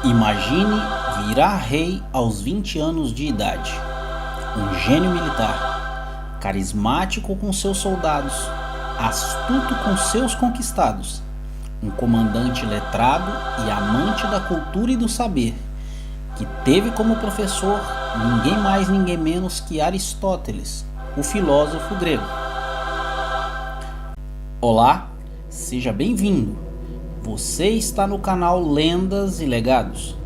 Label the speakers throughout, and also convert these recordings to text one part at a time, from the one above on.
Speaker 1: Imagine virar rei aos 20 anos de idade. Um gênio militar, carismático com seus soldados, astuto com seus conquistados, um comandante letrado e amante da cultura e do saber, que teve como professor ninguém mais ninguém menos que Aristóteles, o filósofo grego. Olá, seja bem-vindo. Você está no canal Lendas e Legados.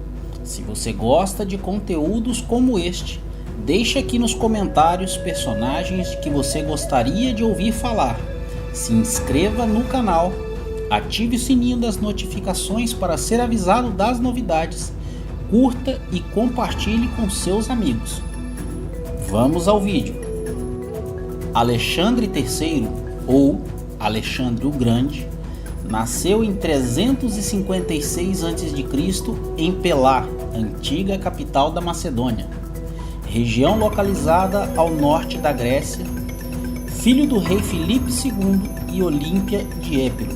Speaker 1: Se você gosta de conteúdos como este, deixe aqui nos comentários personagens que você gostaria de ouvir falar. Se inscreva no canal, ative o sininho das notificações para ser avisado das novidades, curta e compartilhe com seus amigos. Vamos ao vídeo. Alexandre III, ou Alexandre o Grande, nasceu em 356 a.C. em Pelá, antiga capital da Macedônia, região localizada ao norte da Grécia, filho do rei Filipe II e Olímpia de Épiro.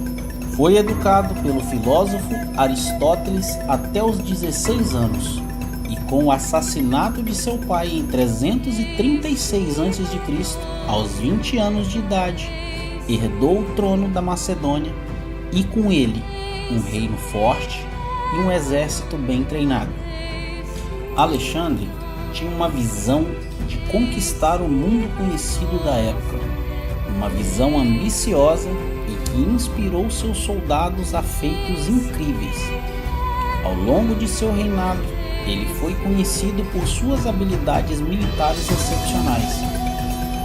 Speaker 1: Foi educado pelo filósofo Aristóteles até os 16 anos e, com o assassinato de seu pai em 336 a.C., aos 20 anos de idade, herdou o trono da Macedônia e, com ele, um reino forte e um exército bem treinado. Alexandre tinha uma visão de conquistar o mundo conhecido da época, uma visão ambiciosa e que inspirou seus soldados a feitos incríveis. Ao longo de seu reinado, ele foi conhecido por suas habilidades militares excepcionais,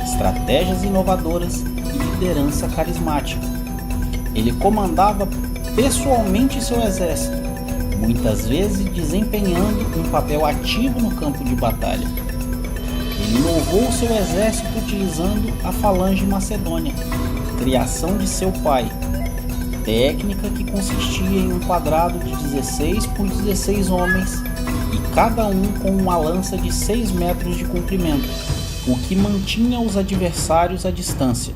Speaker 1: estratégias inovadoras e liderança carismática. Ele comandava pessoalmente seu exército, muitas vezes desempenhando um papel ativo no campo de batalha. Ele louvou seu exército utilizando a falange macedônia, criação de seu pai, técnica que consistia em um quadrado de 16 por 16 homens e cada um com uma lança de 6 metros de comprimento, o que mantinha os adversários à distância.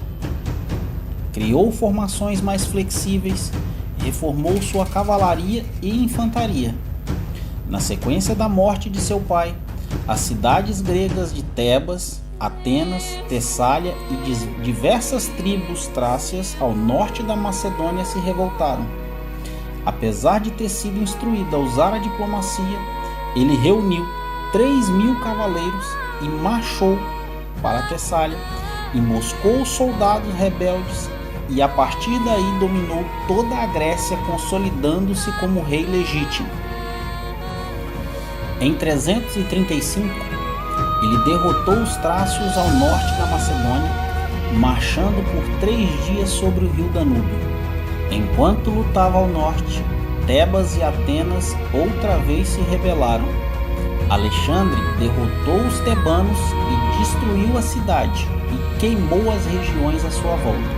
Speaker 1: Criou formações mais flexíveis, reformou sua cavalaria e infantaria. Na sequência da morte de seu pai, as cidades gregas de Tebas, Atenas, Tessália e diversas tribos trácias ao norte da Macedônia se revoltaram. Apesar de ter sido instruído a usar a diplomacia, ele reuniu 3.000 cavaleiros e marchou para Tessália e moscou os soldados rebeldes, e a partir daí dominou toda a Grécia, consolidando-se como rei legítimo. Em 335, ele derrotou os trácios ao norte da Macedônia, marchando por 3 dias sobre o rio Danúbio. Enquanto lutava ao norte, Tebas e Atenas outra vez se rebelaram. Alexandre derrotou os tebanos e destruiu a cidade e queimou as regiões à sua volta.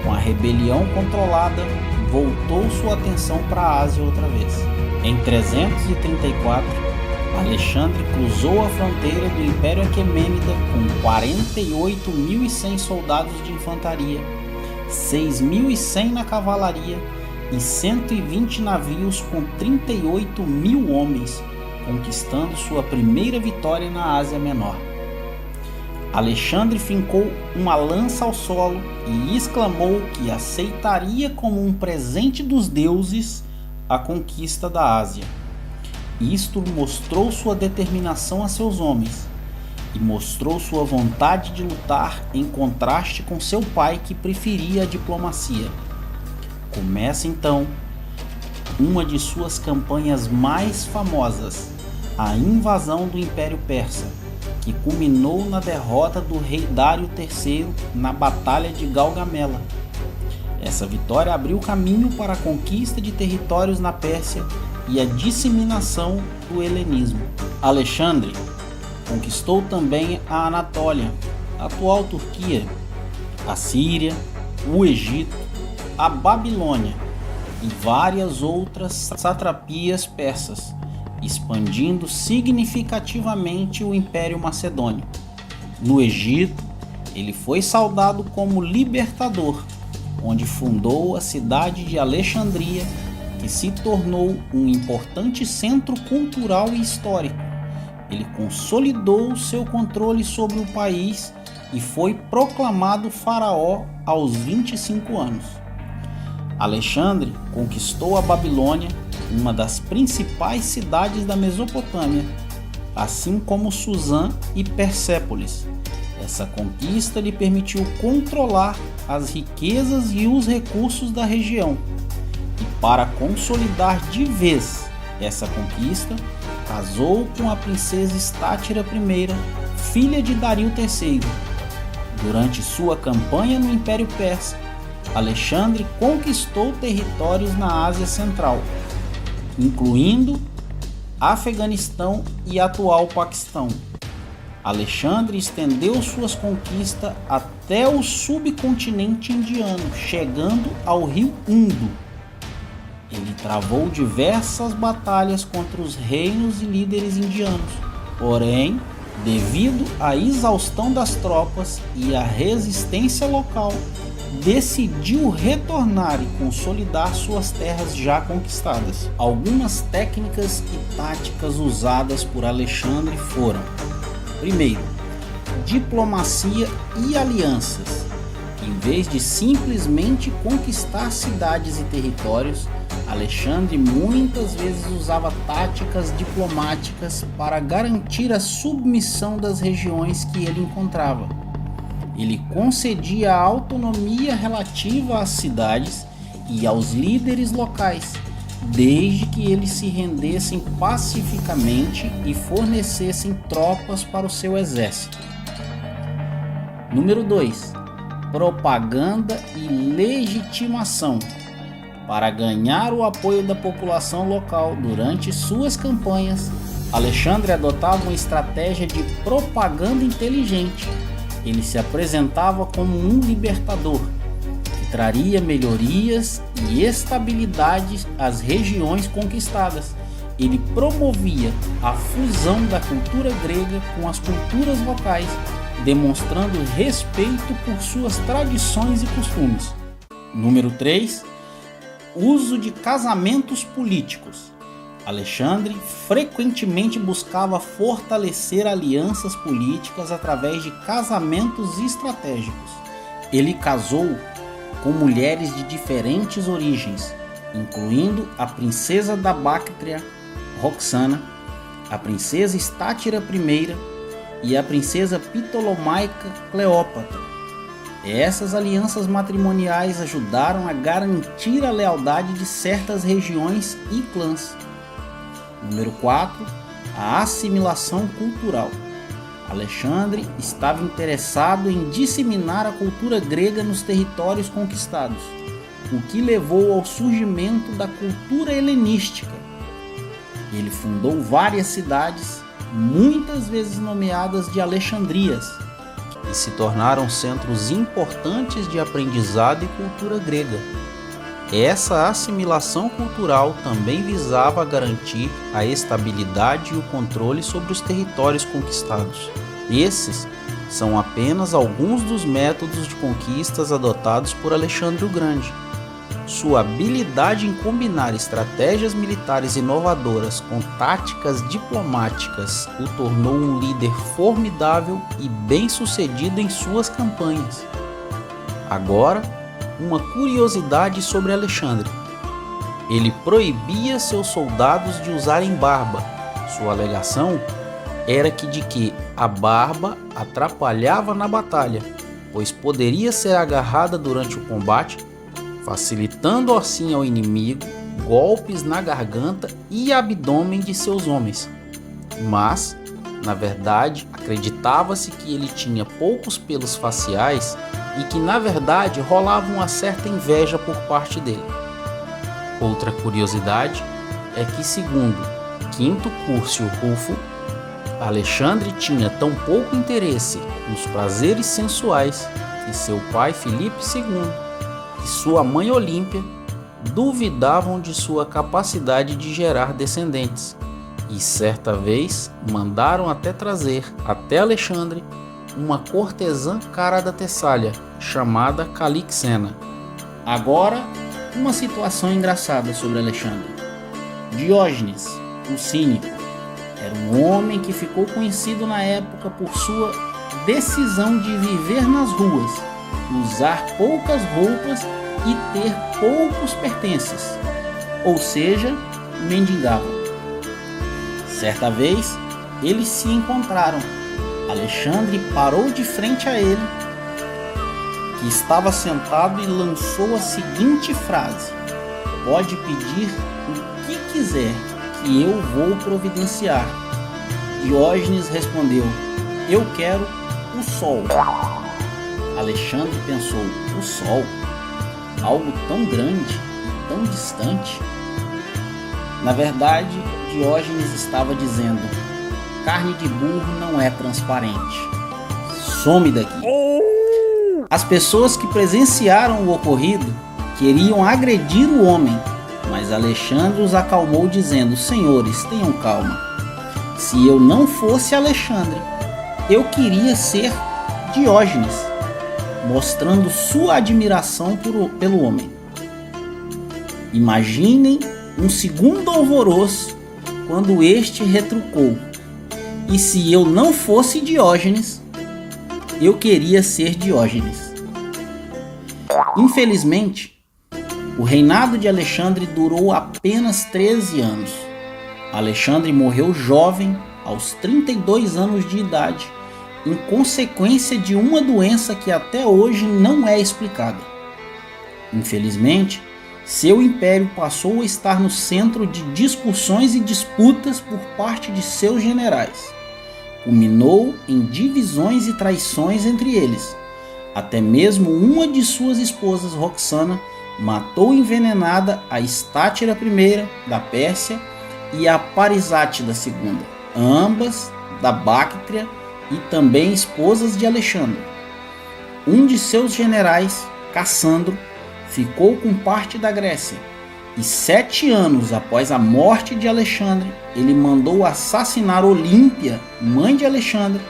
Speaker 1: Com a rebelião controlada, voltou sua atenção para a Ásia outra vez. Em 334, Alexandre cruzou a fronteira do Império Aquemênida com 48.100 soldados de infantaria, 6.100 na cavalaria e 120 navios com 38.000 homens, conquistando sua primeira vitória na Ásia Menor. Alexandre fincou uma lança ao solo e exclamou que aceitaria como um presente dos deuses a conquista da Ásia. Isto mostrou sua determinação a seus homens e mostrou sua vontade de lutar, em contraste com seu pai, que preferia a diplomacia. Começa então uma de suas campanhas mais famosas, a invasão do Império Persa, que culminou na derrota do rei Dário III na Batalha de Gaugamela. Essa vitória abriu caminho para a conquista de territórios na Pérsia e a disseminação do helenismo. Alexandre conquistou também a Anatólia, a atual Turquia, a Síria, o Egito, a Babilônia e várias outras satrapias persas, expandindo significativamente o Império Macedônio. No Egito, ele foi saudado como libertador, onde fundou a cidade de Alexandria que se tornou um importante centro cultural e histórico. Ele consolidou seu controle sobre o país e foi proclamado faraó aos 25 anos. Alexandre conquistou a Babilônia, uma das principais cidades da Mesopotâmia, assim como Suzã e Persépolis. Essa conquista lhe permitiu controlar as riquezas e os recursos da região. E para consolidar de vez essa conquista, casou com a princesa Estátira I, filha de Dario III. Durante sua campanha no Império Persa, Alexandre conquistou territórios na Ásia Central, incluindo Afeganistão e atual Paquistão. Alexandre estendeu suas conquistas até o subcontinente indiano, chegando ao rio Indo. Ele travou diversas batalhas contra os reinos e líderes indianos, porém, devido à exaustão das tropas e à resistência local, decidiu retornar e consolidar suas terras já conquistadas. Algumas técnicas e táticas usadas por Alexandre foram: primeiro, diplomacia e alianças. Em vez de simplesmente conquistar cidades e territórios, Alexandre muitas vezes usava táticas diplomáticas para garantir a submissão das regiões que ele encontrava. Ele concedia autonomia relativa às cidades e aos líderes locais, desde que eles se rendessem pacificamente e fornecessem tropas para o seu exército. Número 2. Propaganda e legitimação. Para ganhar o apoio da população local durante suas campanhas, Alexandre adotava uma estratégia de propaganda inteligente. Ele se apresentava como um libertador, que traria melhorias e estabilidade às regiões conquistadas. Ele promovia a fusão da cultura grega com as culturas locais, demonstrando respeito por suas tradições e costumes. Número 3. Uso de casamentos políticos. Alexandre frequentemente buscava fortalecer alianças políticas através de casamentos estratégicos. Ele casou com mulheres de diferentes origens, incluindo a princesa da Bactria, Roxana, a princesa Estátira I e a princesa Ptolomaica Cleópatra. Essas alianças matrimoniais ajudaram a garantir a lealdade de certas regiões e clãs. Número 4. A assimilação cultural. Alexandre estava interessado em disseminar a cultura grega nos territórios conquistados, o que levou ao surgimento da cultura helenística. Ele fundou várias cidades, muitas vezes nomeadas de Alexandrias, e se tornaram centros importantes de aprendizado e cultura grega. Essa assimilação cultural também visava garantir a estabilidade e o controle sobre os territórios conquistados. Esses são apenas alguns dos métodos de conquistas adotados por Alexandre o Grande. Sua habilidade em combinar estratégias militares inovadoras com táticas diplomáticas o tornou um líder formidável e bem-sucedido em suas campanhas. Agora, uma curiosidade sobre Alexandre. Ele proibia seus soldados de usarem barba. Sua alegação era que a barba atrapalhava na batalha, pois poderia ser agarrada durante o combate, facilitando assim ao inimigo golpes na garganta e abdômen de seus homens. Mas, na verdade, acreditava-se que ele tinha poucos pelos faciais e que, na verdade, rolava uma certa inveja por parte dele. Outra curiosidade é que, segundo Quinto Curcio Rufo, Alexandre tinha tão pouco interesse nos prazeres sensuais que seu pai Filipe II e sua mãe Olímpia duvidavam de sua capacidade de gerar descendentes, e certa vez mandaram até trazer até Alexandre uma cortesã cara da Tessália chamada Calixena. Agora, uma situação engraçada sobre Alexandre. Diógenes, o cínico, era um homem que ficou conhecido na época por sua decisão de viver nas ruas, usar poucas roupas e ter poucos pertences, ou seja, mendigava. Certa vez, eles se encontraram. Alexandre parou de frente a ele, que estava sentado, e lançou a seguinte frase: "Pode pedir o que quiser, que eu vou providenciar." Diógenes respondeu: "Eu quero o sol." Alexandre pensou: o sol? Algo tão grande e tão distante? Na verdade, Diógenes estava dizendo: carne de burro não é transparente. Some daqui. As pessoas que presenciaram o ocorrido queriam agredir o homem, mas Alexandre os acalmou dizendo: senhores, tenham calma. Se eu não fosse Alexandre, eu queria ser Diógenes, mostrando sua admiração pelo homem. Imaginem um segundo alvoroço quando este retrucou: e se eu não fosse Diógenes, eu queria ser Diógenes. Infelizmente, o reinado de Alexandre durou apenas 13 anos. Alexandre morreu jovem, aos 32 anos de idade, em consequência de uma doença que até hoje não é explicada. Infelizmente, seu império passou a estar no centro de discussões e disputas por parte de seus generais. Culminou em divisões e traições entre eles. Até mesmo uma de suas esposas, Roxana, matou envenenada a Estátira I da Pérsia e a Parisátida II, ambas da Báctria e também esposas de Alexandre. Um de seus generais, Cassandro, ficou com parte da Grécia, e 7 anos após a morte de Alexandre, ele mandou assassinar Olímpia, mãe de Alexandre,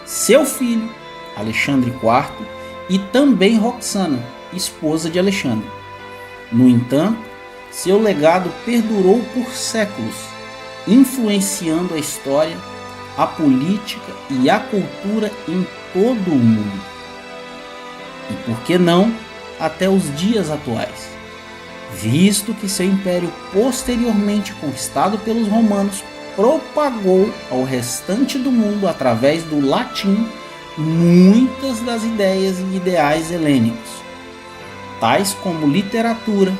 Speaker 1: seu filho, Alexandre IV, e também Roxana, esposa de Alexandre. No entanto, seu legado perdurou por séculos, influenciando a história, a política e a cultura em todo o mundo. E por que não, até os dias atuais, visto que seu império, posteriormente conquistado pelos romanos, propagou ao restante do mundo através do latim muitas das ideias e ideais helênicos, tais como literatura,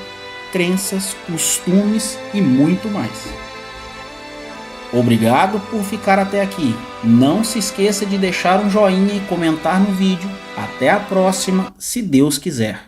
Speaker 1: crenças, costumes e muito mais. Obrigado por ficar até aqui. Não se esqueça de deixar um joinha e comentar no vídeo. Até a próxima, se Deus quiser.